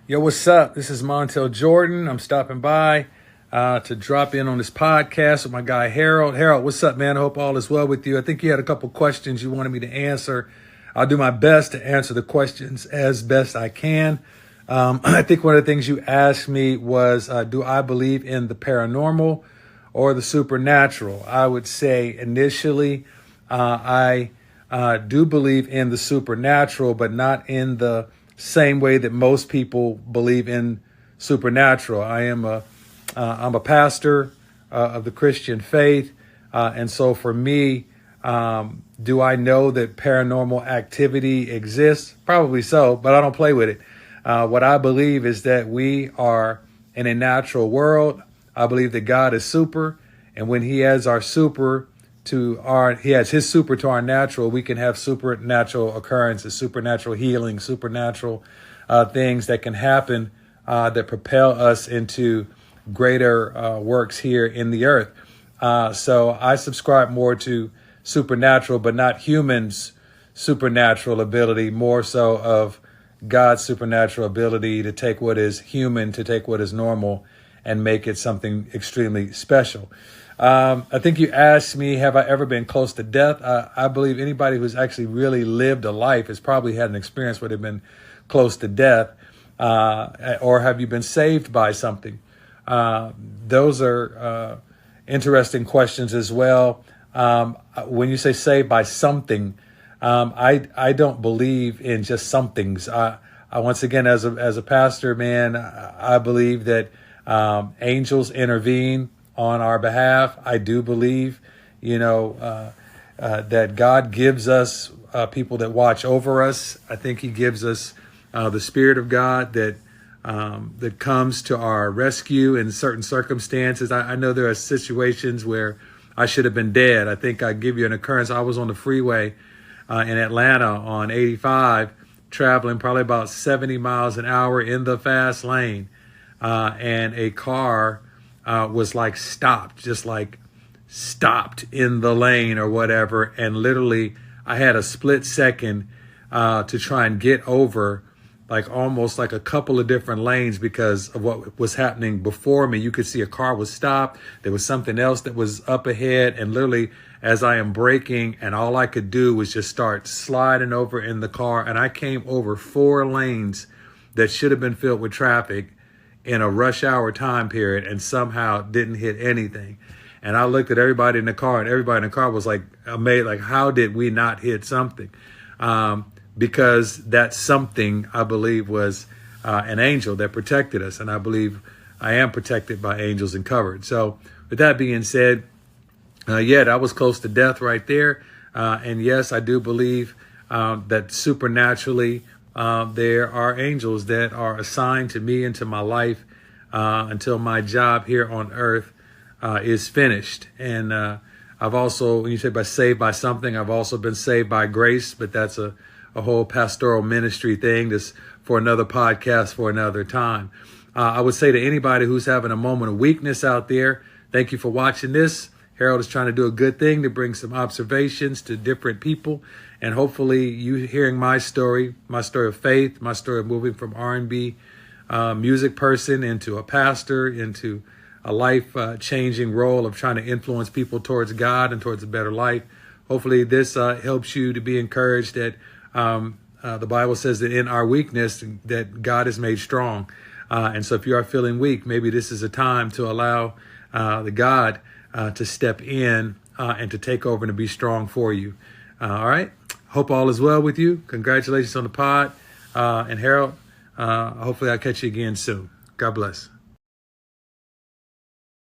Yo, what's up? This is Montell Jordan. I'm stopping by to drop in on this podcast with my guy Harold. Harold, what's up, man? I hope all is well with you. I think you had a couple questions you wanted me to answer. I'll do my best to answer the questions as best I can. I think one of the things you asked me was, do I believe in the paranormal or the supernatural? I would say initially, I do believe in the supernatural, but not in the same way that most people believe in supernatural. I'm a pastor of the Christian faith, and so for me, do I know that paranormal activity exists? Probably so, but I don't play with it. What I believe is that we are in a natural world. I believe that God is super, and when He adds our super He adds His super to our natural, we can have supernatural occurrences, supernatural healing, supernatural things that can happen that propel us into greater works here in the earth. So I subscribe more to supernatural, but not humans' supernatural ability, more so of God's supernatural ability to take what is human, to take what is normal, and make it something extremely special. I think you asked me, have I ever been close to death? I believe anybody who's actually really lived a life has probably had an experience where they've been close to death. Or have you been saved by something? Those are interesting questions as well. When you say saved by something, I don't believe in just somethings. I once again, as a pastor, man, I believe that angels intervene on our behalf. I do believe, that God gives us people that watch over us. I think He gives us the Spirit of God that comes to our rescue in certain circumstances. I know there are situations where I should have been dead. I think I give you an occurrence. I was on the freeway in Atlanta on 85, traveling probably about 70 miles an hour in the fast lane, and a car was like stopped in the lane or whatever. And literally I had a split second to try and get over like almost like a couple of different lanes because of what was happening before me. You could see a car was stopped. There was something else that was up ahead. And literally as I am braking, and all I could do was just start sliding over in the car. And I came over 4 lanes that should have been filled with traffic in a rush hour time period, and somehow didn't hit anything. And I looked at everybody in the car, and everybody in the car was like amazed, like, how did we not hit something? Because that something, I believe, was an angel that protected us. And I believe I am protected by angels and covered. So with that being said, that was close to death right there. And yes, I do believe that supernaturally, there are angels that are assigned to me and to my life until my job here on earth is finished. And I've also, when you say saved by something, I've also been saved by grace, but that's a whole pastoral ministry thing. That's for another podcast for another time. I would say to anybody who's having a moment of weakness out there, thank you for watching this. Harold is trying to do a good thing to bring some observations to different people. And hopefully you hearing my story of faith, my story of moving from R&B music person into a pastor, into a life-changing role of trying to influence people towards God and towards a better life. Hopefully this helps you to be encouraged that the Bible says that in our weakness that God is made strong. And so if you are feeling weak, maybe this is a time to allow the God to step in and to take over and to be strong for you. All right. Hope all is well with you. Congratulations on the pod. And Harold, hopefully I'll catch you again soon. God bless.